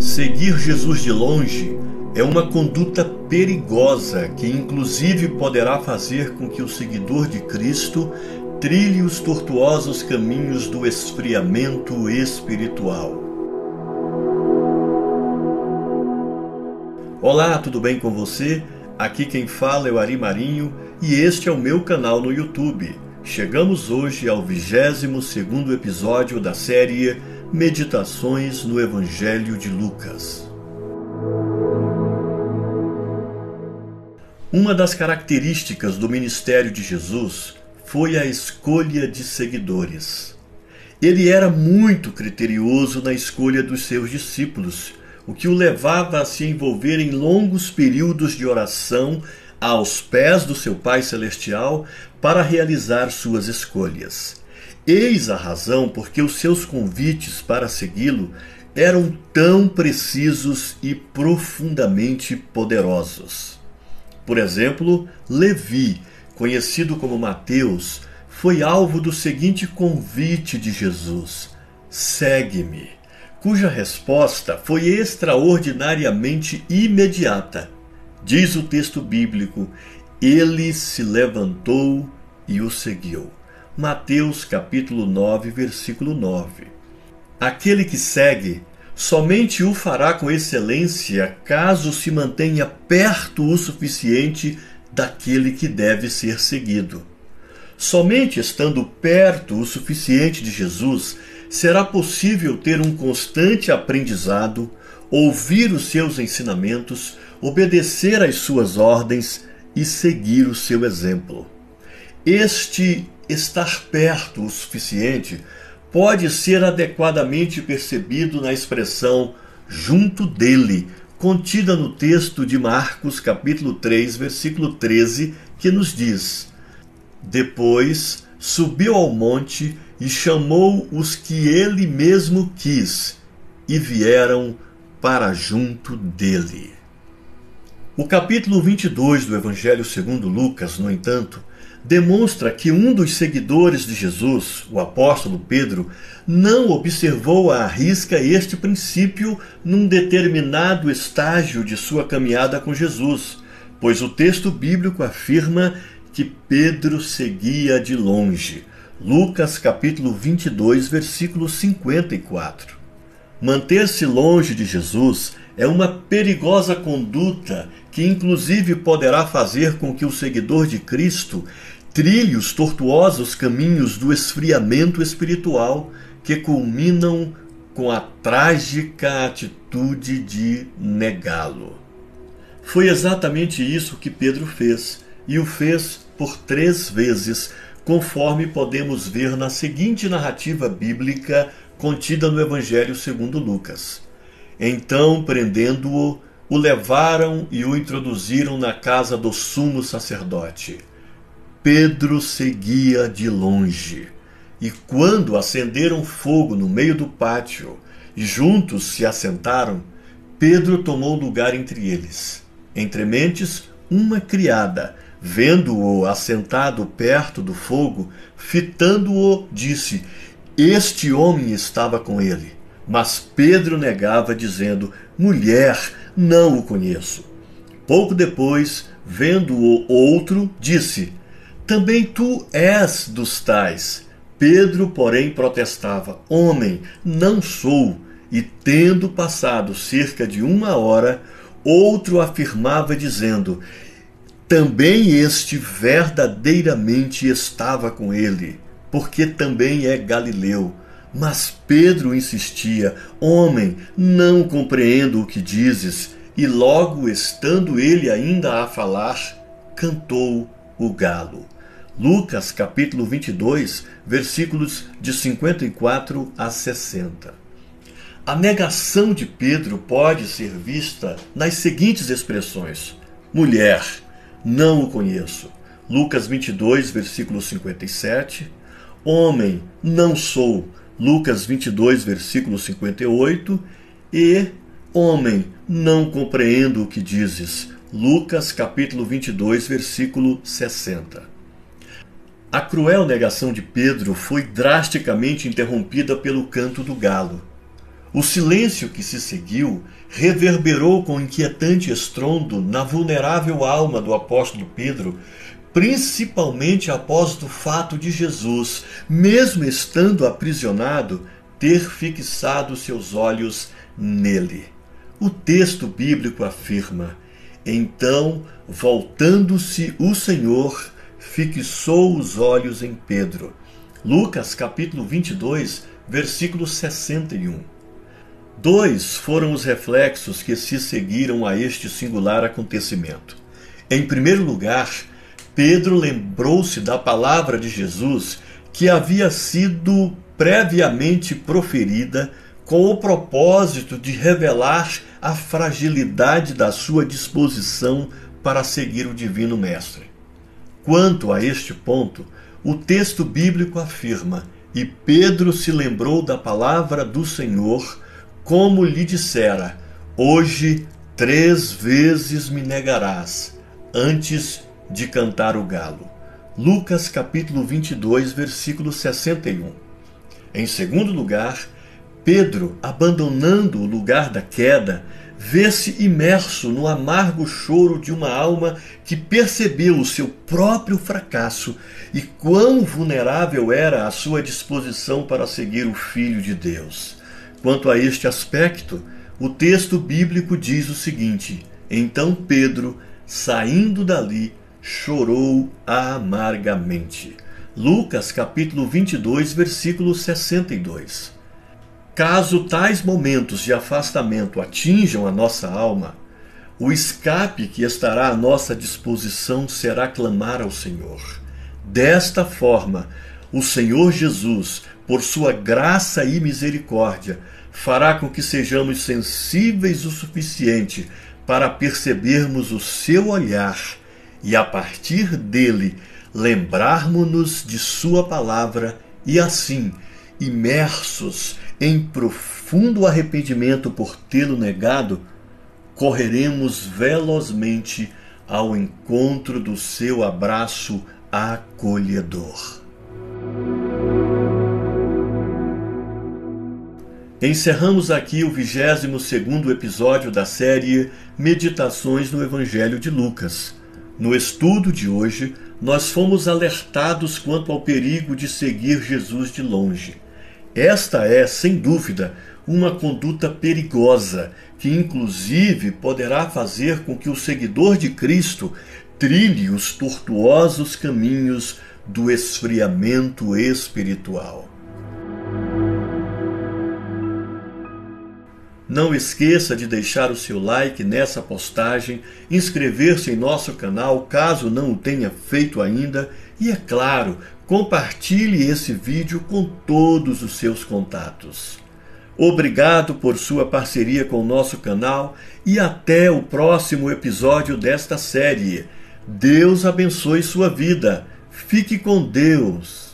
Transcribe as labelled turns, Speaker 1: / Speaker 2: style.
Speaker 1: Seguir Jesus de longe é uma conduta perigosa que inclusive poderá fazer com que o seguidor de Cristo trilhe os tortuosos caminhos do esfriamento espiritual. Olá, tudo bem com você? Aqui quem fala é o Ari Marinho e este é o meu canal no YouTube. Chegamos hoje ao 22º episódio da série Meditações no Evangelho de Lucas. Uma das características do ministério de Jesus foi a escolha de seguidores. Ele era muito criterioso na escolha dos seus discípulos, o que o levava a se envolver em longos períodos de oração aos pés do seu Pai Celestial para realizar suas escolhas. Eis a razão porque os seus convites para segui-lo eram tão precisos e profundamente poderosos. Por exemplo, Levi, conhecido como Mateus, foi alvo do seguinte convite de Jesus: segue-me, cuja resposta foi extraordinariamente imediata. Diz o texto bíblico: ele se levantou e o seguiu. Mateus capítulo 9, versículo 9. Aquele que segue somente o fará com excelência caso se mantenha perto o suficiente daquele que deve ser seguido. Somente estando perto o suficiente de Jesus será possível ter um constante aprendizado, ouvir os seus ensinamentos, obedecer às suas ordens e seguir o seu exemplo. Este estar perto o suficiente pode ser adequadamente percebido na expressão junto dele, contida no texto de Marcos capítulo 3, versículo 13, que nos diz: depois subiu ao monte e chamou os que ele mesmo quis, e vieram para junto dele. O capítulo 22 do Evangelho segundo Lucas, no entanto, demonstra que um dos seguidores de Jesus, o apóstolo Pedro, não observou à risca este princípio num determinado estágio de sua caminhada com Jesus, pois o texto bíblico afirma que Pedro seguia de longe. Lucas capítulo 22, versículo 54. Manter-se longe de Jesus é uma perigosa conduta que inclusive poderá fazer com que o seguidor de Cristo trilhe os tortuosos caminhos do esfriamento espiritual que culminam com a trágica atitude de negá-lo. Foi exatamente isso que Pedro fez, e o fez por 3 vezes, conforme podemos ver na seguinte narrativa bíblica contida no Evangelho segundo Lucas. Então, prendendo-o, o levaram e o introduziram na casa do sumo sacerdote. Pedro seguia de longe, e quando acenderam fogo no meio do pátio e juntos se assentaram, Pedro tomou lugar entre eles. Entre mentes, uma criada, vendo-o assentado perto do fogo, fitando-o, disse: este homem estava com ele. Mas Pedro negava, dizendo: mulher, não o conheço. Pouco depois, vendo-o outro, disse: também tu és dos tais. Pedro, porém, protestava: homem, não sou. E tendo passado cerca de 1 hora, outro afirmava, dizendo: também este verdadeiramente estava com ele, porque também é galileu. Mas Pedro insistia: homem, não compreendo o que dizes. E logo, estando ele ainda a falar, cantou o galo. Lucas capítulo 22, versículos de 54 a 60. A negação de Pedro pode ser vista nas seguintes expressões: mulher, não o conheço. Lucas 22, versículo 57. Homem, não sou. Lucas 22, versículo 58. E homem, não compreendo o que dizes. Lucas capítulo 22, versículo 60. A cruel negação de Pedro foi drasticamente interrompida pelo canto do galo. O silêncio que se seguiu reverberou com inquietante estrondo na vulnerável alma do apóstolo Pedro, principalmente após o fato de Jesus, mesmo estando aprisionado, ter fixado seus olhos nele. O texto bíblico afirma: então, voltando-se o Senhor, fixou os olhos em Pedro. Lucas capítulo 22, versículo 61. Dois foram os reflexos que se seguiram a este singular acontecimento. Em primeiro lugar, Pedro lembrou-se da palavra de Jesus que havia sido previamente proferida com o propósito de revelar a fragilidade da sua disposição para seguir o Divino Mestre. Quanto a este ponto, o texto bíblico afirma: e Pedro se lembrou da palavra do Senhor, como lhe dissera: hoje 3 vezes me negarás, antes de cantar o galo. Lucas capítulo 22, versículo 61. Em segundo lugar, Pedro, abandonando o lugar da queda, vê-se imerso no amargo choro de uma alma que percebeu o seu próprio fracasso e quão vulnerável era a sua disposição para seguir o Filho de Deus. Quanto a este aspecto, o texto bíblico diz o seguinte: então Pedro, saindo dali, chorou amargamente. Lucas capítulo 22, versículo 62. Caso tais momentos de afastamento atinjam a nossa alma, o escape que estará à nossa disposição será clamar ao Senhor. Desta forma, o Senhor Jesus, por sua graça e misericórdia, fará com que sejamos sensíveis o suficiente para percebermos o seu olhar e, a partir dele, lembrarmos-nos de sua palavra e, assim, imersos em profundo arrependimento por tê-lo negado, correremos velozmente ao encontro do seu abraço acolhedor. Encerramos aqui o 22º episódio da série Meditações no Evangelho de Lucas. No estudo de hoje, nós fomos alertados quanto ao perigo de seguir Jesus de longe. Esta é, sem dúvida, uma conduta perigosa, que inclusive poderá fazer com que o seguidor de Cristo trilhe os tortuosos caminhos do esfriamento espiritual. Não esqueça de deixar o seu like nessa postagem, inscrever-se em nosso canal caso não o tenha feito ainda e, é claro, compartilhe esse vídeo com todos os seus contatos. Obrigado por sua parceria com o nosso canal e até o próximo episódio desta série. Deus abençoe sua vida. Fique com Deus.